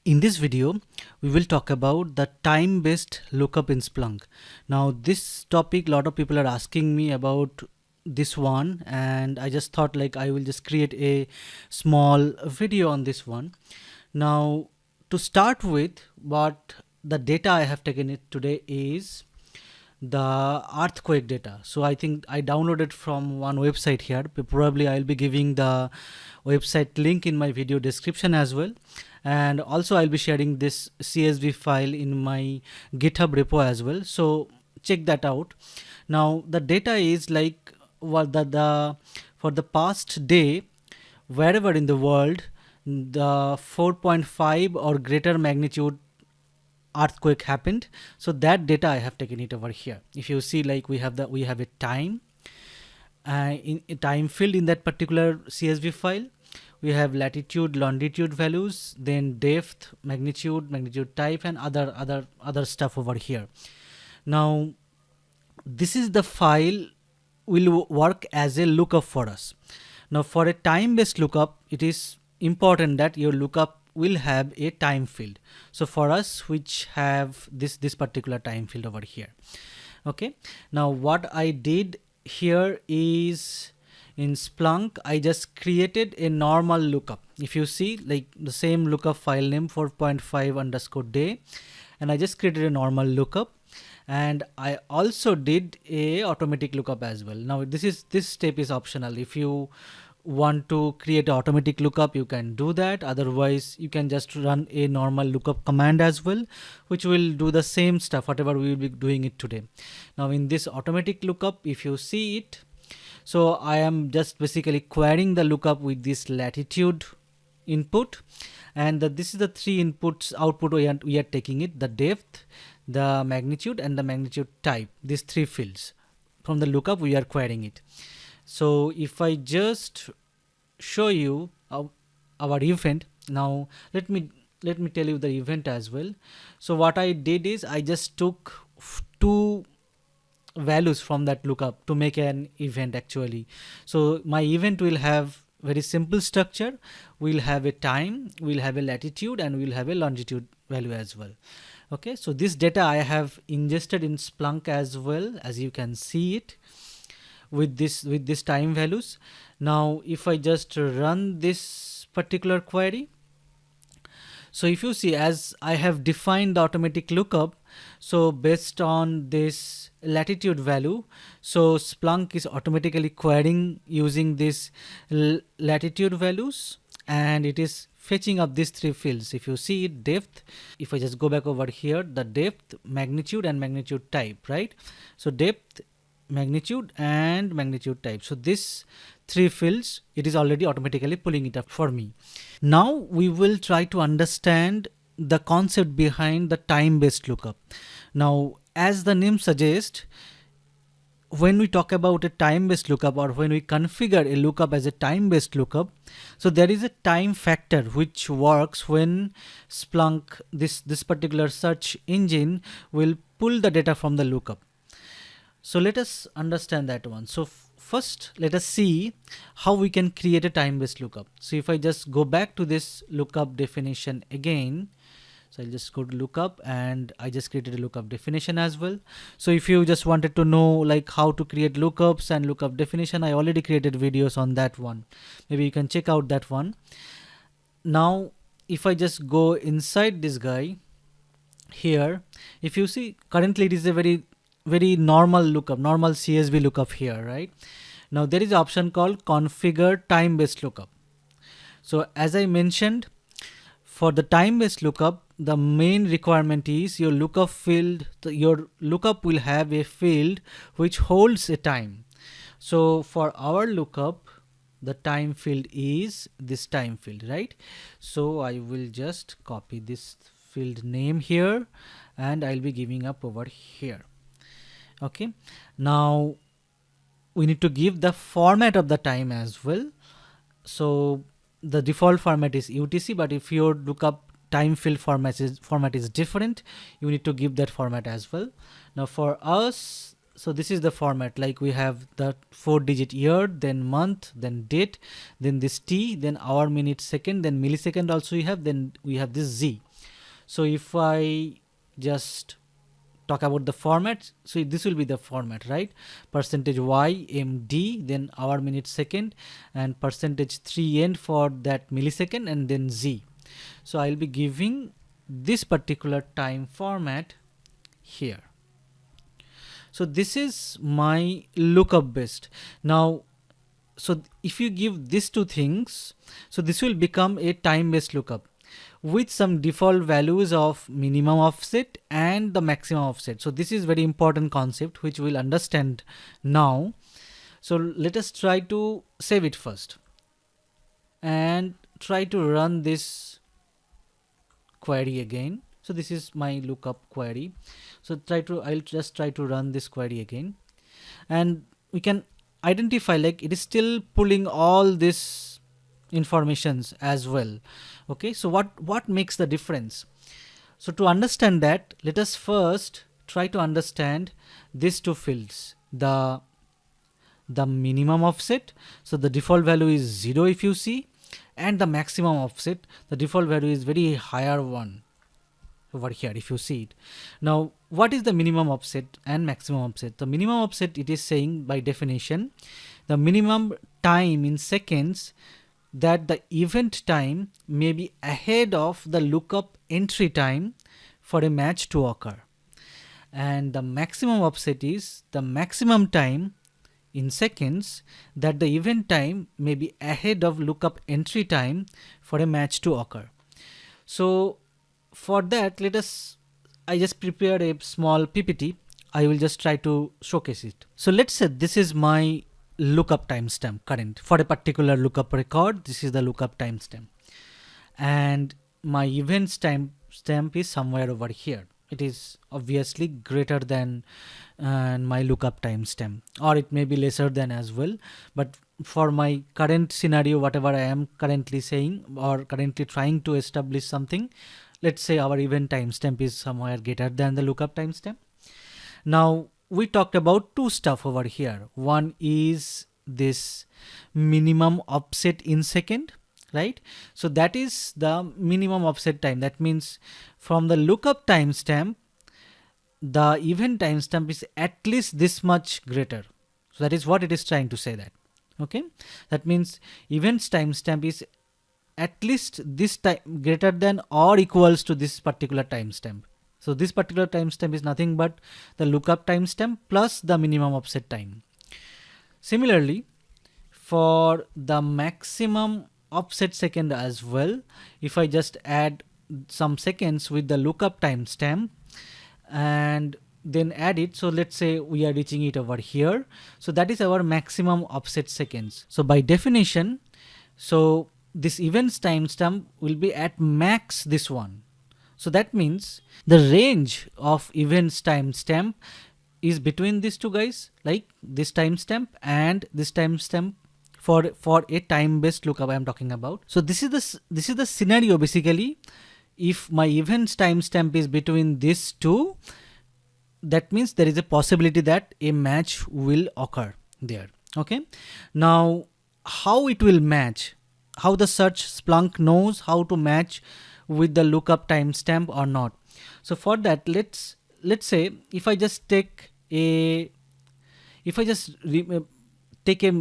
In this video, we will talk about the time-based lookup in Splunk. Now, this topic, a lot of people are asking me about this one, and I just thought like I will just create a small video on this one. Now, to start with, what the data I have taken it today is the earthquake data. So I think I downloaded from one website here. Probably I'll be giving the website link in my video description as well, and also I'll be sharing this CSV file in my GitHub repo as well, so check that out. Now the data is like what the for the past day, wherever in the world the 4.5 or greater magnitude earthquake happened, so that data I have taken it over here. If you see, like we have a time in a time field in that particular CSV file. We have latitude, longitude values, then depth, magnitude type, and other stuff over here. Now this is the file will work as a lookup for us. Now for a time-based lookup, it is important that your lookup will have a time field. So for us, which have this particular time field over here. Okay, now what I did here is, in Splunk I just created a normal lookup. If you see, like the same lookup file name 4.5_day, and I just created a normal lookup, and I also did a automatic lookup as well. Now this step is optional. If you want to create an automatic lookup, you can do that. Otherwise you can just run a normal lookup command as well, which will do the same stuff whatever we will be doing it today. Now in this automatic lookup, if you see it, so I am just basically querying the lookup with this latitude input, and this is the three inputs output we are taking it: the depth, the magnitude, and the magnitude type. These three fields from the lookup we are querying it. So if I just show you our event, now let me tell you the event as well. So what I did is I just took two values from that lookup to make an event actually. So my event will have very simple structure. We'll have a time, we'll have a latitude, and we'll have a longitude value as well. Okay, so this data I have ingested in Splunk as well, as you can see it with this time values. Now if I just run this particular query, so if you see, as I have defined the automatic lookup, so based on this latitude value, so Splunk is automatically querying using this latitude values, and it is fetching up these three fields. If you see it, depth, if I just go back over here, the depth, magnitude, and magnitude type, right? So depth, magnitude, and magnitude type. So this three fields, it is already automatically pulling it up for me. Now we will try to understand the concept behind the time-based lookup. Now as the name suggests, when we talk about a time-based lookup, or when we configure a lookup as a time-based lookup, so there is a time factor which works when Splunk, this particular search engine, will pull the data from the lookup. So let us understand that one. So first let us see how we can create a time-based lookup. So if I just go back to this lookup definition again, so I'll just go to lookup, and I just created a lookup definition as well. So if you just wanted to know like how to create lookups and lookup definition, I already created videos on that one. Maybe you can check out that one. Now if I just go inside this guy here, if you see, currently it is a very normal lookup, normal CSV lookup here, right? Now there is an option called configure time-based lookup. So as I mentioned, for the time-based lookup, the main requirement is your lookup field. Your lookup will have a field which holds a time. So for our lookup, the time field is this time field, right? So I will just copy this field name here, and I'll be giving up over here. Okay, now we need to give the format of the time as well. So the default format is UTC, but if your lookup time field format is different, you need to give that format as well. Now for us, so this is the format, like we have the 4-digit year, then month, then date, then this T, then hour, minute, second, then millisecond also we have, then we have this Z. So if I just talk about the format, so this will be the format, right? Percentage y md, then hour minute second, and percentage 3 end for that millisecond, and then z. So I'll be giving this particular time format here. So this is my lookup based. Now, so if you give these two things, so this will become a time based lookup with some default values of minimum offset and the maximum offset. So this is very important concept which we'll understand now. So let us try to save it first and try to run this query again. So this is my lookup query. So I'll just try to run this query again, and we can identify like it is still pulling all this informations as well. Okay, so what makes the difference? So to understand that, let us first try to understand these two fields, the minimum offset, so the default value is 0 if you see, and the maximum offset, the default value is very higher one over here if you see it. Now what is the minimum offset and maximum offset? The minimum offset, it is saying by definition the minimum time in seconds that the event time may be ahead of the lookup entry time for a match to occur, and the maximum offset is the maximum time in seconds that the event time may be ahead of lookup entry time for a match to occur. So for that, I just prepared a small PPT. I will just try to showcase it. So let's say this is my lookup timestamp current for a particular lookup record. This is the lookup timestamp, and my events timestamp is somewhere over here. It is obviously greater than my lookup timestamp, or it may be lesser than as well. But for my current scenario, whatever I am currently saying or currently trying to establish something, let's say our event timestamp is somewhere greater than the lookup timestamp. Now we talked about two stuff over here. One is this minimum offset in second, right? So that is the minimum offset time. That means from the lookup timestamp, the event timestamp is at least this much greater. So that is what it is trying to say that. Okay, that means events timestamp is at least this time greater than or equals to this particular timestamp. So this particular timestamp is nothing but the lookup timestamp plus the minimum offset time. Similarly, for the maximum offset second as well, if I just add some seconds with the lookup timestamp and then add it, so let's say we are reaching it over here, so that is our maximum offset seconds. So by definition, so this events timestamp will be at max this one. So that means the range of events timestamp is between these two guys, like this timestamp and this timestamp for a time-based lookup I am talking about. So this is the scenario basically. If my events timestamp is between these two, that means there is a possibility that a match will occur there. Okay, now how it will match, how the search Splunk knows how to match with the lookup timestamp or not. So for that, let's say if I just take a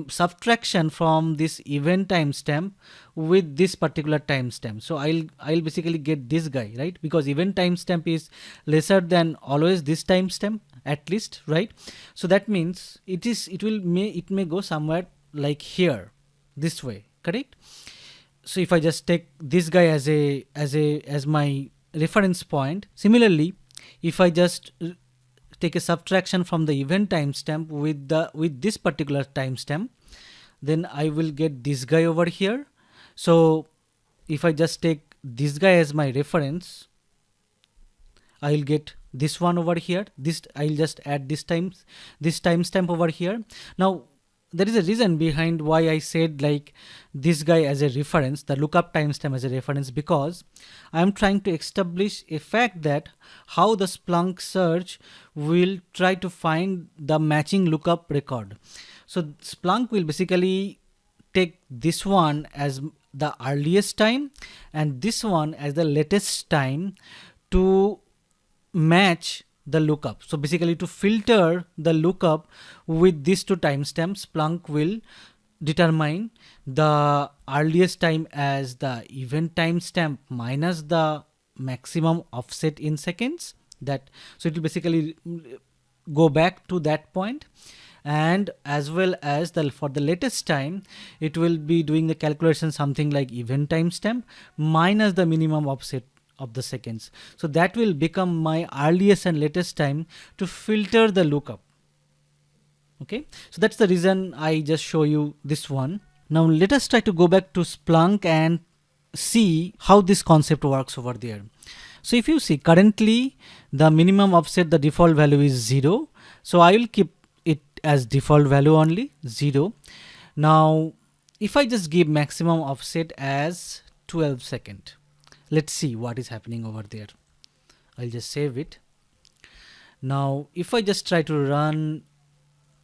subtraction from this event timestamp with this particular timestamp, so I'll basically get this guy, right? Because event timestamp is lesser than always this timestamp at least, right? So that means it may go somewhere like here, this way, correct? So if I just take this guy as my reference point, similarly, if I just take a subtraction from the event timestamp with this particular timestamp, then I will get this guy over here. So if I just take this guy as my reference, I'll get this one over here. I'll just add this timestamp over here. Now there is a reason behind why I said like this guy as a reference, the lookup timestamp as a reference, because I am trying to establish a fact that how the Splunk search will try to find the matching lookup record. So Splunk will basically take this one as the earliest time and this one as the latest time to match the lookup. So basically to filter the lookup with these two timestamps, Splunk will determine the earliest time as the event timestamp minus the maximum offset in seconds. That so it will basically go back to that point, and as well as the for the latest time it will be doing the calculation something like event timestamp minus the minimum offset of the seconds. So that will become my earliest and latest time to filter the lookup. Okay, so that's the reason I just show you this one. Now let us try to go back to Splunk and see how this concept works over there. So if you see, currently the minimum offset, the default value is 0. So I will keep it as default value only, 0. Now if I just give maximum offset as 12 second, let's see what is happening over there. I'll just save it. Now if I just try to run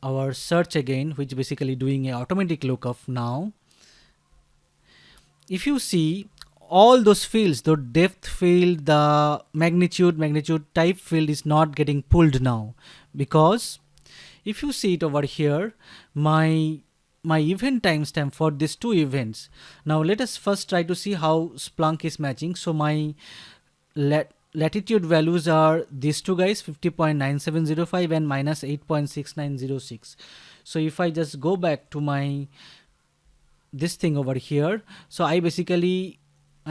our search again, which basically doing a automatic lookup now, if you see all those fields, the depth field, the magnitude type field is not getting pulled now, because if you see it over here, my event timestamp for these two events. Now let us first try to see how Splunk is matching. So my latitude values are these two guys, 50.9705 and minus 8.6906. So if I just go back to my this thing over here, so we are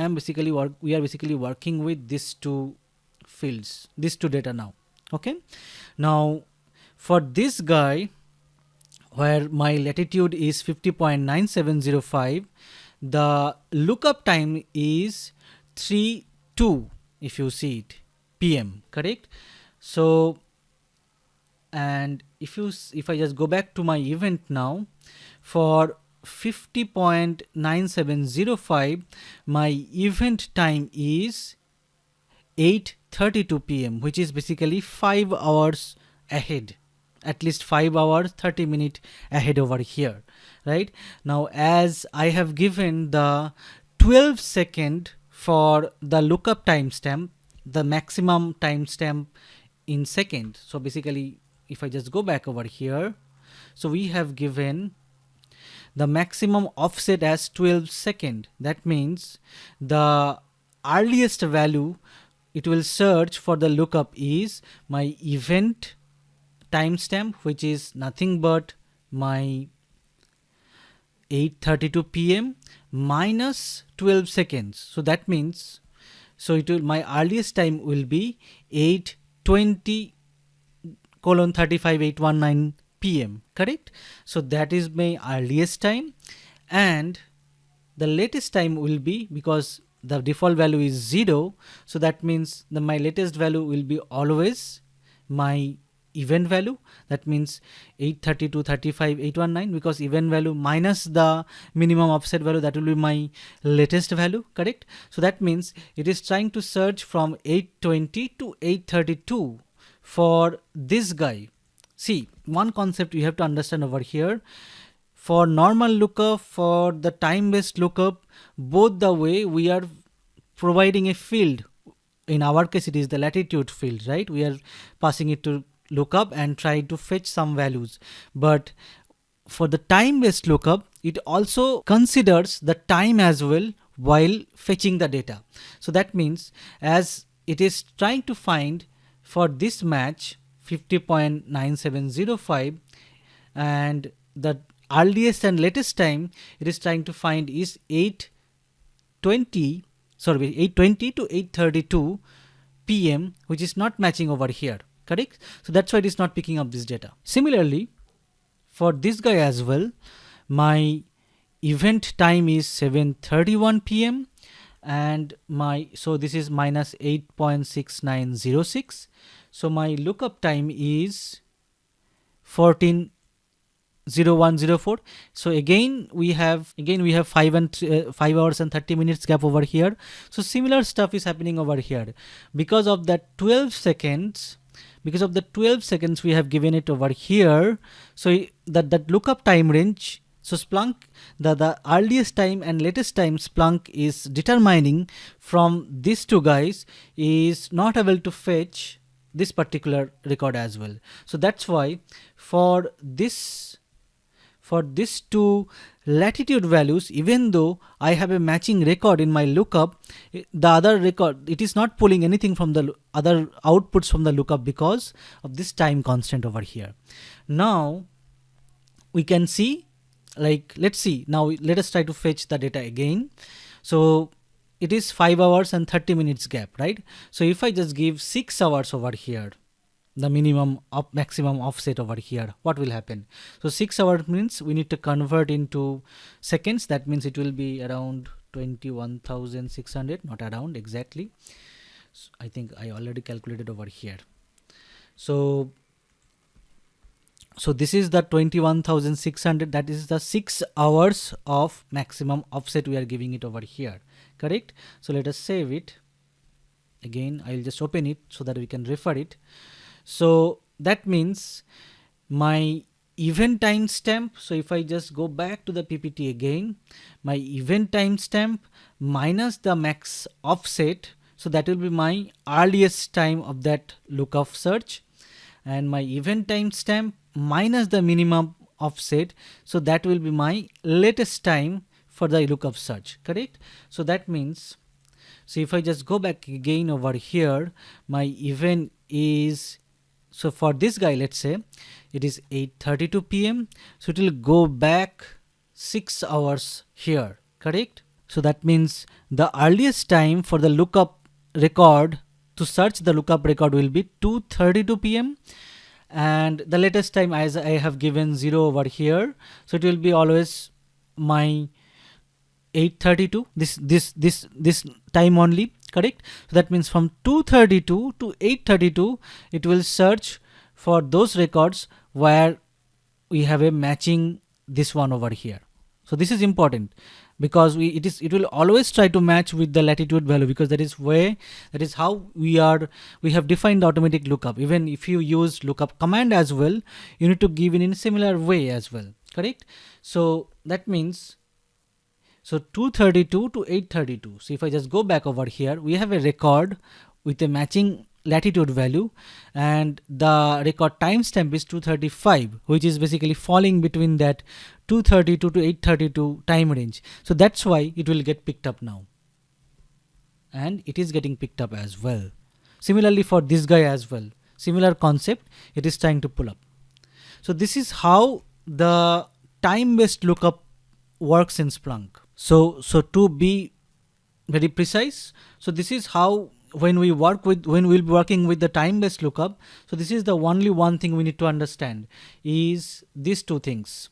basically working with these two fields, these two data now. Okay, now for this guy where my latitude is 50.9705, the lookup time is 3:02, if you see it, PM, correct? So and if I just go back to my event now, for 50.9705, my event time is 8:32 PM, which is basically 5 hours ahead, at least 5 hours 30 minutes ahead over here, right? Now as I have given the 12 second for the lookup timestamp, the maximum timestamp in second. So basically if I just go back over here, so we have given the maximum offset as 12 second. That means the earliest value it will search for the lookup is my event timestamp, which is nothing but my 8:32 PM minus 12 seconds. So that means, so it will, my earliest time will be 8:20:35819 PM, correct? So that is my earliest time, and the latest time will be, because the default value is 0, so that means my latest value will be always my event value. That means 8:32:35819, because event value minus the minimum offset value, that will be my latest value, correct? So that means it is trying to search from 8:20 to 8:32 for this guy. See, one concept you have to understand over here. For normal lookup, for the time-based lookup, both the way we are providing a field. In our case, it is the latitude field, right? We are passing it to lookup and try to fetch some values. But for the time-based lookup, it also considers the time as well while fetching the data. So that means as it is trying to find for this match 50.9705, and the earliest and latest time it is trying to find is 8:20 to 8:32 PM, which is not matching over here, correct? So that's why it is not picking up this data. Similarly, for this guy as well, my event time is 7:31 PM, and so this is minus 8.6906. So my lookup time is 14:01:04. So again we have 5 hours and 30 minutes gap over here. So similar stuff is happening over here because of that 12 seconds. Because of the 12 seconds we have given it over here. So that lookup time range, So Splunk, the earliest time and latest time Splunk is determining from these two guys is not able to fetch this particular record as well. So that's why for these two latitude values, even though I have a matching record in my lookup, the other record, it is not pulling anything from the other outputs from the lookup because of this time constant over here. Now we can see, like, let's see, now let us try to fetch the data again. So it is 5 hours and 30 minutes gap, right? So if I just give 6 hours over here, the minimum up maximum offset over here, what will happen? So 6 hours means we need to convert into seconds. That means it will be around 21,600, not around exactly. So I think I already calculated over here. So this is the 21,600, that is the 6 hours of maximum offset we are giving it over here, correct? So let us save it again. I'll just open it so that we can refer it. So that means my event timestamp, so if I just go back to the PPT again, my event timestamp minus the max offset, so that will be my earliest time of that lookup search, and my event timestamp minus the minimum offset, so that will be my latest time for the lookup search, correct? So that means, so if I just go back again over here, my event is, so for this guy, let's say it is 8:32 p.m. so it will go back 6 hours here, correct? So that means the earliest time for the lookup record to search the lookup record will be 2:32 p.m. and the latest time, as I have given 0 over here, so it will be always my 8:32, this time only, correct? So that means from 2:32 to 8:32 it will search for those records where we have a matching this one over here. So this is important because it will always try to match with the latitude value, because that is how we have defined the automatic lookup. Even if you use lookup command as well, you need to give it in a similar way as well, correct? So that means, so 2:32 to 8:32. So if I just go back over here, we have a record with a matching latitude value, and the record timestamp is 2:35, which is basically falling between that 2:32 to 8:32 time range. So that's why it will get picked up now, and it is getting picked up as well. Similarly for this guy as well, similar concept, it is trying to pull up. So this is how the time-based lookup works in Splunk. So to be very precise, so this is how when we'll be working with the time-based lookup, so this is the only one thing we need to understand is these two things.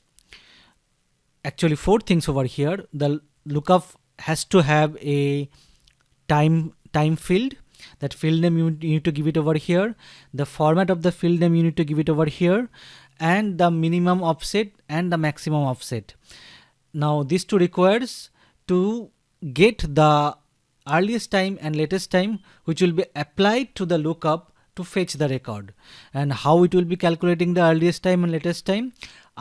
Actually 4 things over here. The lookup has to have a time field. That field name you need to give it over here. The format of the field name you need to give it over here, and the minimum offset and the maximum offset. Now these two requires to get the earliest time and latest time, which will be applied to the lookup to fetch the record. And how it will be calculating the earliest time and latest time?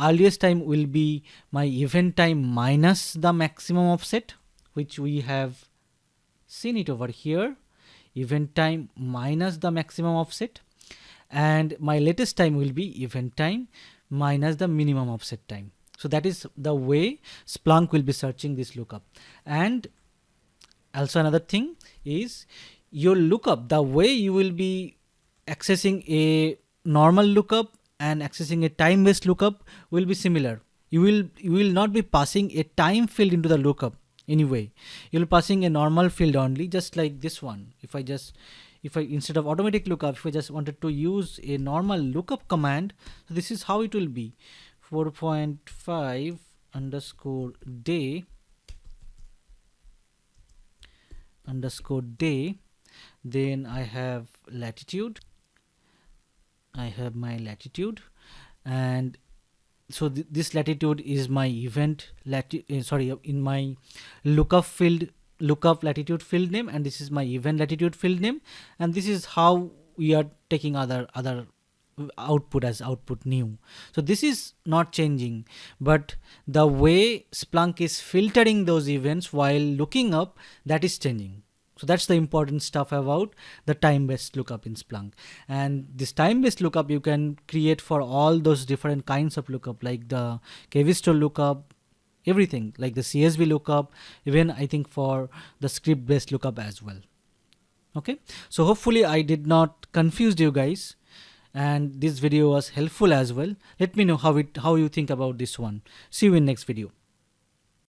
Earliest time will be my event time minus the maximum offset, which we have seen it over here. Event time minus the maximum offset, and my latest time will be event time minus the minimum offset time. So that is the way Splunk will be searching this lookup. And also another thing is your lookup, the way you will be accessing a normal lookup and accessing a time-based lookup will be similar. You will not be passing a time field into the lookup anyway. You'll be passing a normal field only, just like this one. If I instead of automatic lookup, if I just wanted to use a normal lookup command, so this is how it will be: 4.5 underscore day underscore day, then I have latitude, I have my latitude, and so this latitude is my event in my lookup latitude field name, and this is my event latitude field name, and this is how we are taking other output as output new. So this is not changing, but the way Splunk is filtering those events while looking up, that is changing. So that's the important stuff about the time-based lookup in Splunk. And this time-based lookup you can create for all those different kinds of lookup, like the KV-store lookup, everything, like the CSV lookup, even I think for the script-based lookup as well. Okay, so hopefully I did not confuse you guys, and this video was helpful as well. Let me know how you think about this one. See you in next video.